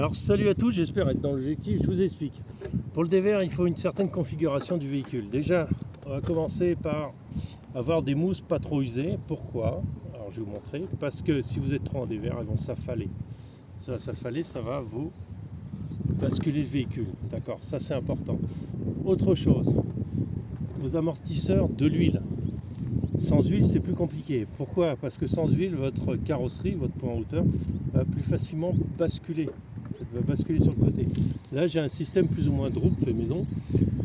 Alors salut à tous, j'espère être dans l'objectif, je vous explique. Pour le dévers, il faut une certaine configuration du véhicule. Déjà, on va commencer par avoir des mousses pas trop usées. Pourquoi? Alors je vais vous montrer. Parce que si vous êtes trop en dévers, elles vont s'affaler. Ça va s'affaler, ça va vous basculer le véhicule. D'accord, ça c'est important. Autre chose, vos amortisseurs, de l'huile. Sans huile, c'est plus compliqué. Pourquoi? Parce que sans huile, votre carrosserie, votre pont en hauteur, va plus facilement basculer. Va basculer sur le côté. Là, j'ai un système plus ou moins Druck fait maison.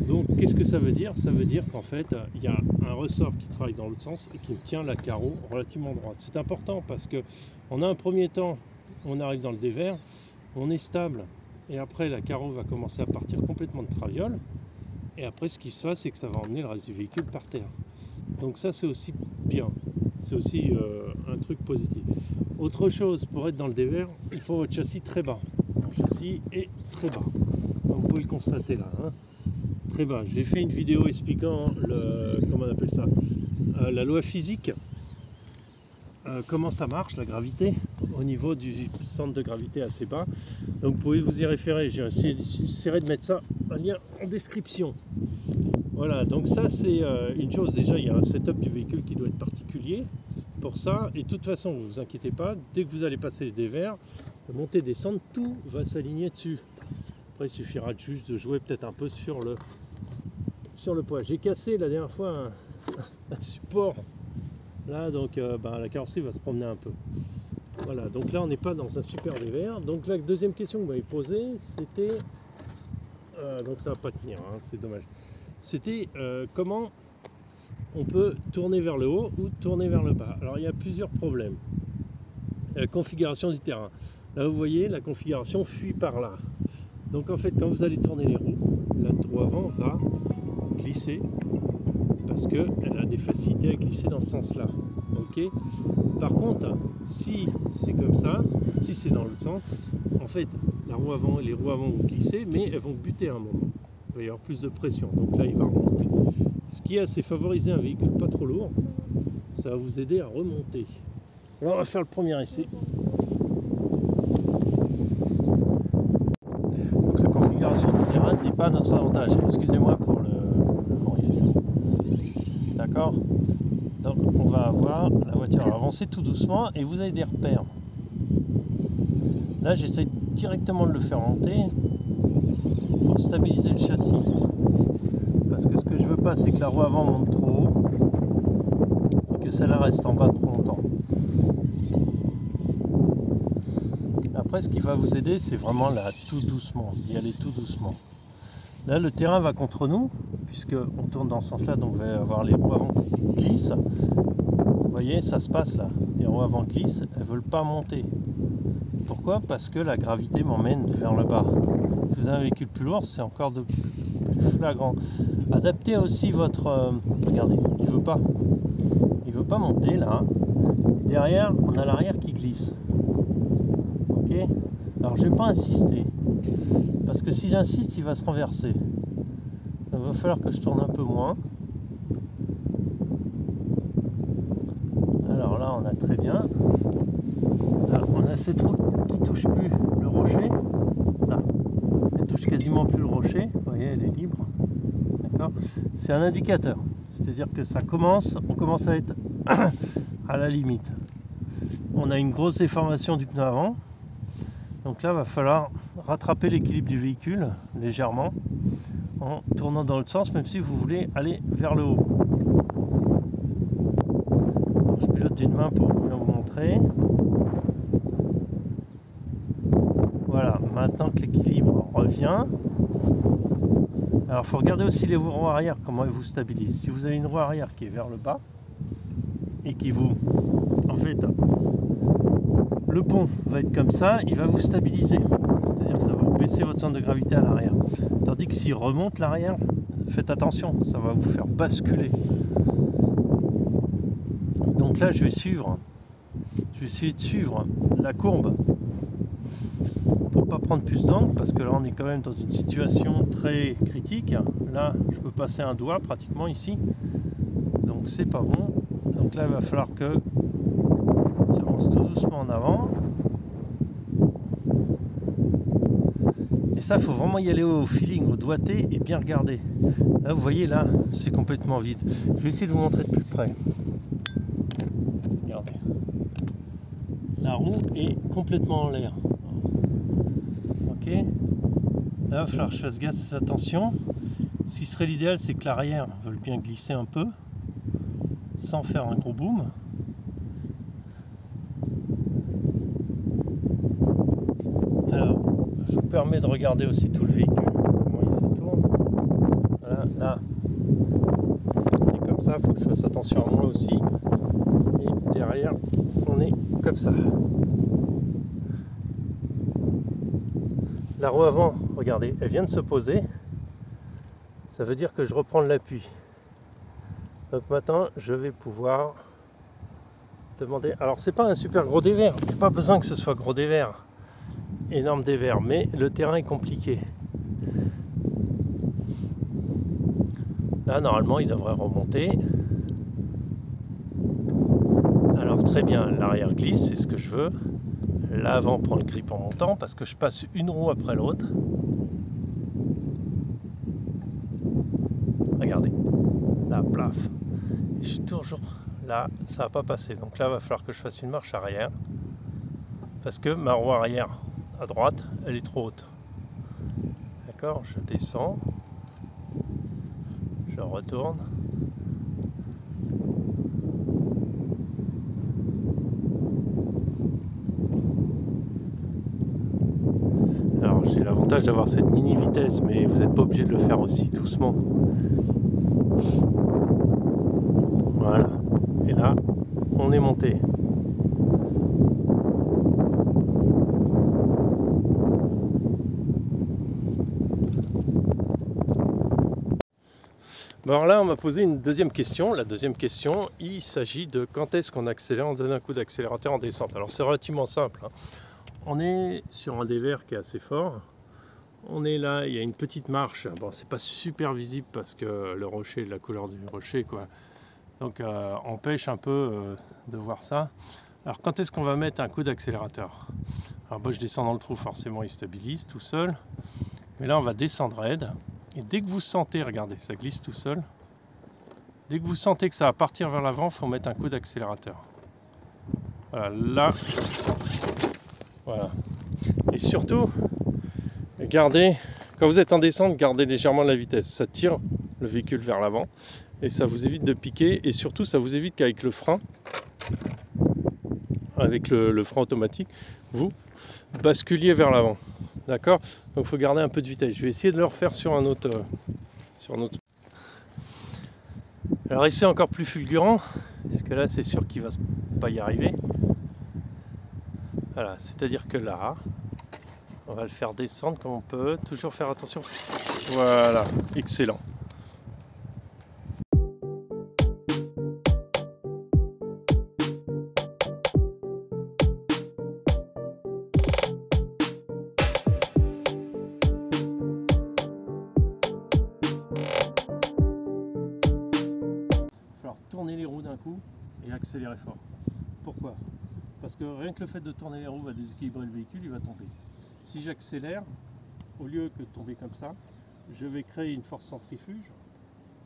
Donc, qu'est-ce que ça veut dire? Ça veut dire qu'en fait, il y a un ressort qui travaille dans l'autre sens et qui tient la carreau relativement droite. C'est important parce que on a un premier temps, on arrive dans le dévers, on est stable et après la carreau va commencer à partir complètement de traviole. Et après, ce qui se passe, c'est que ça va emmener le reste du véhicule par terre. Donc ça, c'est aussi bien. C'est aussi un truc positif. Autre chose, pour être dans le dévers, il faut votre châssis très bas. Le châssis est très bas. Comme vous pouvez le constater là. Hein. Très bas. J'ai fait une vidéo expliquant comment on appelle ça, la loi physique. Comment ça marche, la gravité, au niveau du centre de gravité assez bas. Donc vous pouvez vous y référer. J'ai essayé de mettre ça, un lien en description. Voilà, donc ça c'est une chose, déjà il y a un setup du véhicule qui doit être particulier pour ça, et de toute façon vous vous inquiétez pas, dès que vous allez passer les dévers, monter, descendre, tout va s'aligner dessus. Après il suffira juste de jouer peut-être un peu sur le poids. J'ai cassé la dernière fois un support, là donc la carrosserie va se promener un peu. Voilà, donc là on n'est pas dans un super dévers. Donc la deuxième question que vous m'avez posée, c'était, donc ça va pas tenir, hein, c'est dommage. C'était comment on peut tourner vers le haut ou tourner vers le bas. Alors il y a plusieurs problèmes. La configuration du terrain. Là vous voyez, la configuration fuit par là. Donc en fait, quand vous allez tourner les roues, la roue avant va glisser parce qu'elle a des facilités à glisser dans ce sens-là. Ok. Par contre, si c'est comme ça, si c'est dans l'autre sens, en fait, la roue avant et les roues avant vont glisser, mais elles vont buter à un moment. Il va y avoir plus de pression, donc là il va remonter. Ce qu'il y a, c'est favoriser un véhicule pas trop lourd, ça va vous aider à remonter. Alors on va faire le premier essai. Donc la configuration du terrain n'est pas à notre avantage. Excusez-moi pour le bruit du fond. D'accord? Donc on va avoir, la voiture va avancer tout doucement et vous avez des repères. Là j'essaie directement de le faire monter pour stabiliser le châssis. Parce que ce que je veux pas, c'est que la roue avant monte trop haut et que celle-là reste en bas trop longtemps. Après, ce qui va vous aider, c'est vraiment là, tout doucement, d'y aller tout doucement. Là, le terrain va contre nous, puisqu'on tourne dans ce sens-là, donc on va avoir les roues avant qui glissent. Vous voyez, ça se passe là. Les roues avant glissent, elles ne veulent pas monter. Pourquoi? Parce que la gravité m'emmène vers le bas. Si vous avez un véhicule plus lourd, c'est encore de plus flagrant. Adaptez aussi votre... regardez, il veut pas monter là. Derrière, on a l'arrière qui glisse. Ok? Alors je vais pas insister. Parce que si j'insiste, il va se renverser. Il va falloir que je tourne un peu moins. Alors là, on a très bien. Là, on a cette route qui touche plus le rocher. Là, elle touche quasiment plus le rocher. Vous voyez, elle est libre. D'accord? C'est un indicateur. C'est-à-dire que on commence à être à la limite. On a une grosse déformation du pneu avant. Donc là, il va falloir rattraper l'équilibre du véhicule légèrement en tournant dans l'autre sens, même si vous voulez aller vers le haut. Alors, je pilote d'une main pour bien vous montrer. Voilà, maintenant que l'équilibre revient. Alors il faut regarder aussi les roues arrière, comment elles vous stabilisent. Si vous avez une roue arrière qui est vers le bas et qui vous... En fait, le pont va être comme ça, il va vous stabiliser. C'est-à-dire que ça va vous baisser votre centre de gravité à l'arrière. Tandis que s'il remonte l'arrière, faites attention, ça va vous faire basculer. Donc là je vais essayer de suivre la courbe pour pas prendre plus d'angle, parce que là on est quand même dans une situation très critique. Là je peux passer un doigt pratiquement ici, donc c'est pas bon. Donc là il va falloir que j'avance tout doucement en avant. ça, il faut vraiment y aller au feeling, au doigté et bien regarder. Là, vous voyez, là, c'est complètement vide. Je vais essayer de vous montrer de plus près. Regardez. La roue est complètement en l'air. Ok. Là, il va falloir que je fasse gaffe, attention. Ce qui serait l'idéal, c'est que l'arrière veuille bien glisser un peu, sans faire un gros boom. Alors, je vous permets de regarder aussi tout le véhicule, comment il se tourne. Voilà, là. Et comme ça, il faut que je fasse attention à moi aussi. Et derrière, on est comme ça. La roue avant, regardez, elle vient de se poser. Ça veut dire que je reprends de l'appui. Donc maintenant, je vais pouvoir demander... Alors, c'est pas un super gros dévers. Il n'y a pas besoin que ce soit gros dévers. Énorme dévers, mais le terrain est compliqué. Là, normalement, il devrait remonter. Alors, très bien, l'arrière glisse, c'est ce que je veux. L'avant prend le grip en montant parce que je passe une roue après l'autre. Regardez, là, plaf. Et je suis toujours là, ça va pas passer. Donc là, il va falloir que je fasse une marche arrière parce que ma roue arrière à droite, elle est trop haute. D'accord, je descends, je retourne. Alors j'ai l'avantage d'avoir cette mini vitesse, mais vous n'êtes pas obligé de le faire aussi doucement. Voilà, et là, on est monté. Bon, alors là, on m'a posé une deuxième question. La deuxième question, il s'agit de quand est-ce qu'on accélère, on donne un coup d'accélérateur en descente. Alors c'est relativement simple, hein. On est sur un dévers qui est assez fort. On est là, il y a une petite marche. Bon, c'est pas super visible parce que le rocher, la couleur du rocher, quoi. Donc empêche un peu de voir ça. Alors quand est-ce qu'on va mettre un coup d'accélérateur? Alors moi je descends dans le trou, forcément il stabilise tout seul. Mais là on va descendre raide. Et dès que vous sentez, regardez, ça glisse tout seul. Dès que vous sentez que ça va partir vers l'avant, il faut mettre un coup d'accélérateur. Voilà, là. Voilà. Et surtout, gardez, quand vous êtes en descente, gardez légèrement la vitesse. Ça tire le véhicule vers l'avant. Et ça vous évite de piquer. Et surtout, ça vous évite qu'avec le frein, avec le frein automatique, vous basculiez vers l'avant. D'accord? Donc il faut garder un peu de vitesse. Je vais essayer de le refaire sur un autre. Alors ici encore plus fulgurant, parce que là c'est sûr qu'il ne va pas y arriver. Voilà, c'est-à-dire que là, on va le faire descendre comme on peut. Toujours faire attention. Voilà, excellent. Tourner les roues d'un coup et accélérer fort. Pourquoi? Parce que rien que le fait de tourner les roues va déséquilibrer le véhicule, il va tomber. Si j'accélère, au lieu que de tomber comme ça, je vais créer une force centrifuge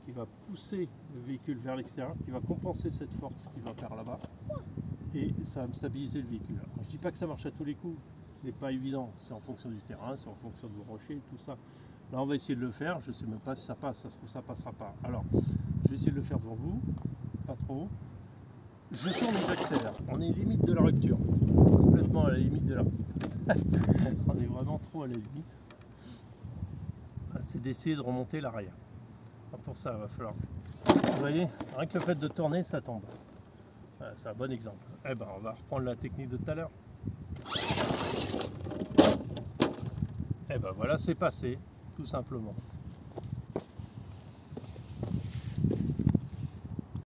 qui va pousser le véhicule vers l'extérieur, qui va compenser cette force qui va vers là-bas et ça va me stabiliser le véhicule. Alors, je ne dis pas que ça marche à tous les coups, c'est pas évident, c'est en fonction du terrain, c'est en fonction de vos rochers, tout ça. Là on va essayer de le faire, je ne sais même pas si ça passe, ça se trouve ça passera pas. Alors, je vais essayer de le faire devant vous, pas trop. Je tourne et j'accélère. On est limite de la rupture, complètement à la limite de la... On est vraiment trop à la limite. C'est d'essayer de remonter l'arrière. Pour ça, il va falloir... Vous voyez, rien que le fait de tourner, ça tombe. Voilà, c'est un bon exemple. Eh ben, on va reprendre la technique de tout à l'heure. Eh ben voilà, c'est passé, tout simplement.